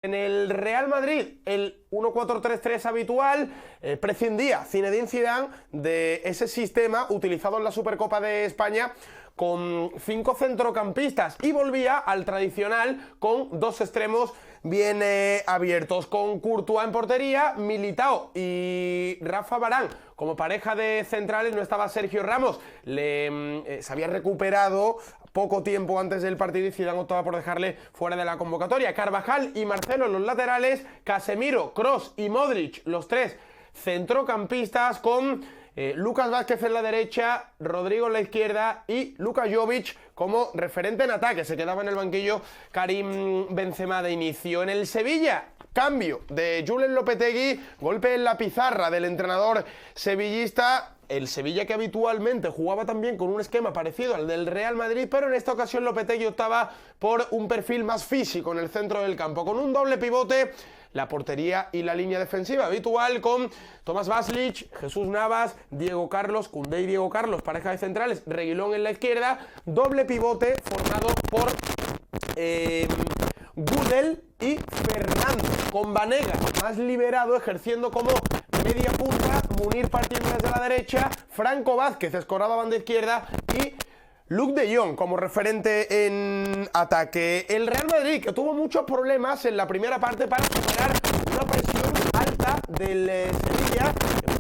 En el Real Madrid, el 1-4-3-3 habitual, prescindía Zinedine Zidane de ese sistema utilizado en la Supercopa de España con 5 centrocampistas y volvía al tradicional con 2 extremos bien abiertos, con Courtois en portería, Militao y Rafa Varane como pareja de centrales. No estaba Sergio Ramos, se había recuperado poco tiempo antes del partido y Zidane optaba por dejarle fuera de la convocatoria. Carvajal y Marcelo en los laterales, Casemiro, Kroos y Modric, los 3 centrocampistas, con Lucas Vázquez en la derecha, Rodrigo en la izquierda y Luka Jovic como referente en ataque. Se quedaba en el banquillo Karim Benzema de inicio. En el Sevilla, cambio de Julen Lopetegui, golpe en la pizarra del entrenador sevillista. El Sevilla, que habitualmente jugaba también con un esquema parecido al del Real Madrid, pero en esta ocasión Lopetegui optaba por un perfil más físico en el centro del campo, con un doble pivote, la portería y la línea defensiva habitual, con Tomás Vazlich, Jesús Navas, Diego Carlos, Koundé y Diego Carlos, pareja de centrales, Reguilón en la izquierda, doble pivote formado por Gudel y Fernando, con Banega más liberado ejerciendo como media punta, Munir partiendo desde la derecha, Franco Vázquez escorado a banda izquierda y Luuk de Jong como referente en ataque. El Real Madrid, que tuvo muchos problemas en la primera parte para superar una presión alta del Sevilla,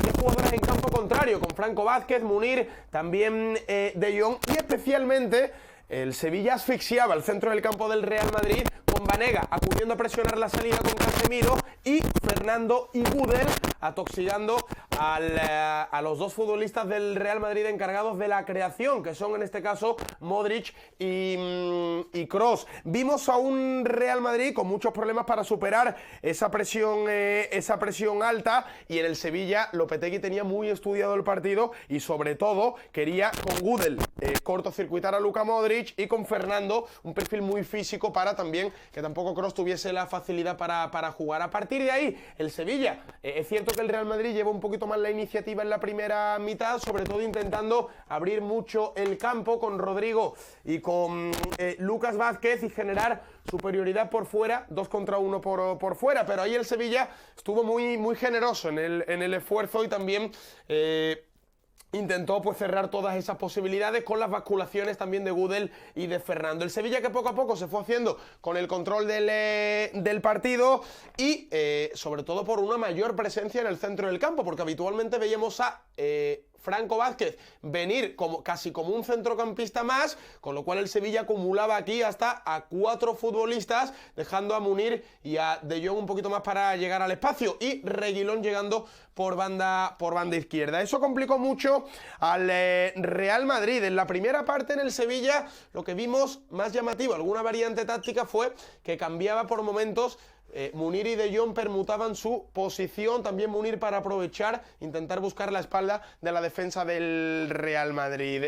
de jugadores en campo contrario, con Franco Vázquez, Munir, también de Jong, y especialmente el Sevilla asfixiaba el centro del campo del Real Madrid, con Banega acudiendo a presionar la salida con Casemiro y Fernando y Gudel atoxigando a los 2 futbolistas del Real Madrid encargados de la creación, que son en este caso Modric y Kroos. Vimos a un Real Madrid con muchos problemas para superar esa presión alta, y en el Sevilla Lopetegui tenía muy estudiado el partido y sobre todo quería con Gudel cortocircuitar a Luka Modric y con Fernando un perfil muy físico para también que tampoco Kroos tuviese la facilidad para jugar. A partir de ahí, el Sevilla, es cierto que el Real Madrid lleva un poquito más la iniciativa en la primera mitad, sobre todo intentando abrir mucho el campo con Rodrigo y con Lucas Vázquez y generar superioridad por fuera, 2 contra 1 por fuera, pero ahí el Sevilla estuvo muy generoso en el esfuerzo y también intentó pues cerrar todas esas posibilidades con las basculaciones también de Gudel y de Fernando. El Sevilla, que poco a poco se fue haciendo con el control del partido y sobre todo por una mayor presencia en el centro del campo, porque habitualmente veíamos a Franco Vázquez venir casi como un centrocampista más, con lo cual el Sevilla acumulaba aquí hasta a 4 futbolistas, dejando a Munir y a De Jong un poquito más para llegar al espacio, y Reguilón llegando por banda izquierda. Eso complicó mucho al Real Madrid. En la primera parte en el Sevilla lo que vimos más llamativo, alguna variante táctica, fue que cambiaba por momentos. Munir y De Jong permutaban su posición, también Munir para aprovechar, intentar buscar la espalda de la defensa del Real Madrid.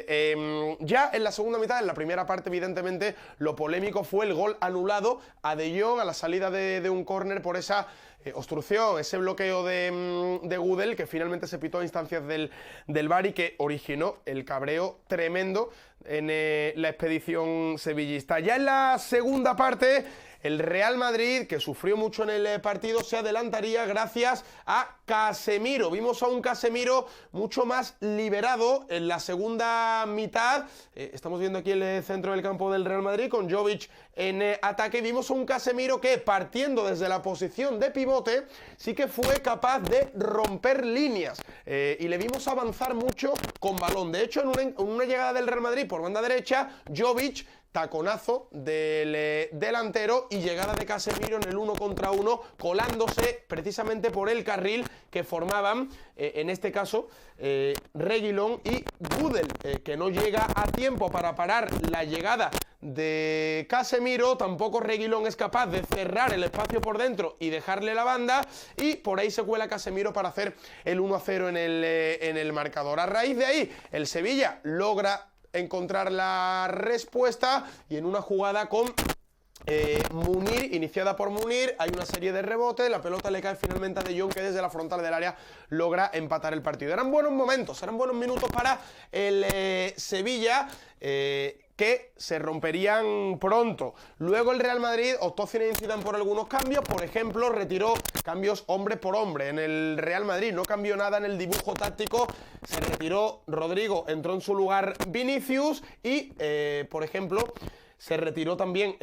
Ya en la segunda mitad, en la primera parte evidentemente lo polémico fue el gol anulado a De Jong a la salida de un córner por esa obstrucción, ese bloqueo de Gudel, que finalmente se pitó a instancias del VAR y que originó el cabreo tremendo en la expedición sevillista. Ya en la segunda parte, el Real Madrid, que sufrió mucho en el partido, se adelantaría gracias a Casemiro. Vimos a un Casemiro mucho más liberado en la segunda mitad. Estamos viendo aquí el centro del campo del Real Madrid con Jovic en ataque. Vimos a un Casemiro que, partiendo desde la posición de pivote, sí que fue capaz de romper líneas y le vimos avanzar mucho con balón. De hecho, en una llegada del Real Madrid por banda derecha, Jovic, taconazo del delantero y llegada de Casemiro en el 1 contra 1, colándose precisamente por el carril que formaban, en este caso, Reguilón y Gudel, que no llega a tiempo para parar la llegada de Casemiro. Tampoco Reguilón es capaz de cerrar el espacio por dentro y dejarle la banda, y por ahí se cuela Casemiro para hacer el 1-0 en el marcador. A raíz de ahí, el Sevilla logra encontrar la respuesta y en una jugada con Munir, iniciada por Munir, hay una serie de rebotes, la pelota le cae finalmente a De Jong, que desde la frontal del área logra empatar el partido. Eran buenos momentos, eran buenos minutos para el Sevilla, que que se romperían pronto. Luego el Real Madrid optó Zinedine Zidane por algunos cambios, por ejemplo, retiró cambios hombre por hombre. En el Real Madrid no cambió nada en el dibujo táctico, se retiró Rodrigo, entró en su lugar Vinicius y, por ejemplo, se retiró también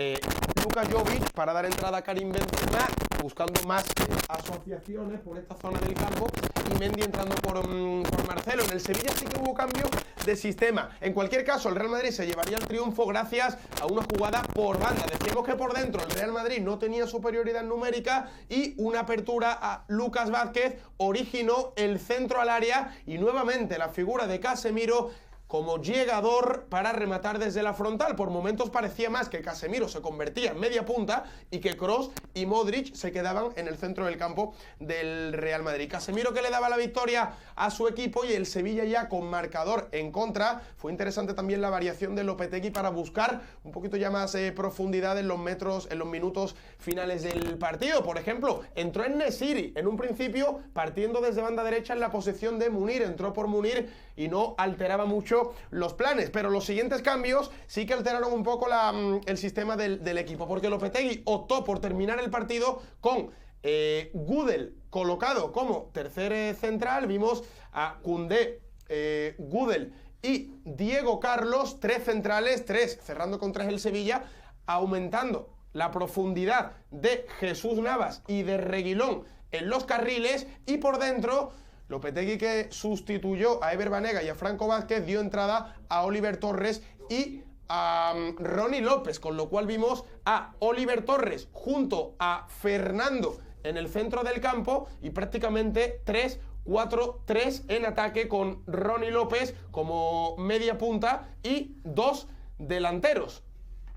Luka Jovic para dar entrada a Karim Benzema, buscando más asociaciones por esta zona del campo, y Mendy entrando por Marcelo. En el Sevilla sí que hubo cambio de sistema. En cualquier caso, el Real Madrid se llevaría el triunfo gracias a una jugada por banda. Decíamos que por dentro el Real Madrid no tenía superioridad numérica y una apertura a Lucas Vázquez originó el centro al área y nuevamente la figura de Casemiro como llegador para rematar desde la frontal. Por momentos parecía más que Casemiro se convertía en media punta y que Kroos y Modric se quedaban en el centro del campo del Real Madrid. Casemiro que le daba la victoria a su equipo y el Sevilla ya con marcador en contra. Fue interesante también la variación de Lopetegui para buscar un poquito ya más profundidad en los minutos finales del partido. Por ejemplo, entró en En-Nesyri en un principio partiendo desde banda derecha en la posición de Munir. Entró por Munir y no alteraba mucho los planes, pero los siguientes cambios sí que alteraron un poco el sistema del equipo, porque Lopetegui optó por terminar el partido con Gudel colocado como tercer central. Vimos a Koundé, Gudel y Diego Carlos, tres centrales, cerrando con tres el Sevilla, aumentando la profundidad de Jesús Navas y de Reguilón en los carriles, y por dentro Lopetegui, que sustituyó a Ever Banega y a Franco Vázquez, dio entrada a Oliver Torres y a Ronnie López, con lo cual vimos a Oliver Torres junto a Fernando en el centro del campo y prácticamente 3-4-3 en ataque, con Ronnie López como media punta y dos delanteros,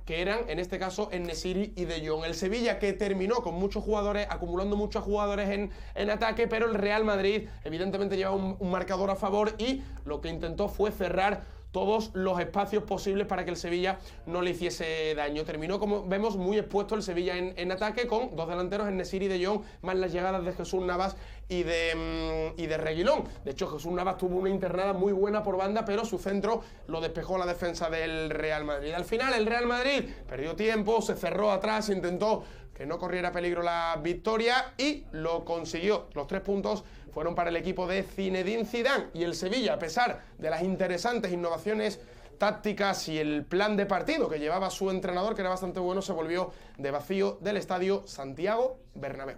que eran en este caso En-Nesyri y De Jong. El Sevilla que terminó con muchos jugadores, acumulando muchos jugadores en ataque, pero el Real Madrid evidentemente llevaba un marcador a favor y lo que intentó fue cerrar todos los espacios posibles para que el Sevilla no le hiciese daño. Terminó, como vemos, muy expuesto el Sevilla en ataque, con dos delanteros, En-Nesyri y De Jong, más las llegadas de Jesús Navas y de Reguilón. De hecho, Jesús Navas tuvo una internada muy buena por banda, pero su centro lo despejó la defensa del Real Madrid. Al final, el Real Madrid perdió tiempo, se cerró atrás, intentó que no corriera peligro la victoria y lo consiguió. Los 3 puntos fueron para el equipo de Zinedine Zidane, y el Sevilla, a pesar de las interesantes innovaciones tácticas y el plan de partido que llevaba su entrenador, que era bastante bueno, se volvió de vacío del estadio Santiago Bernabéu.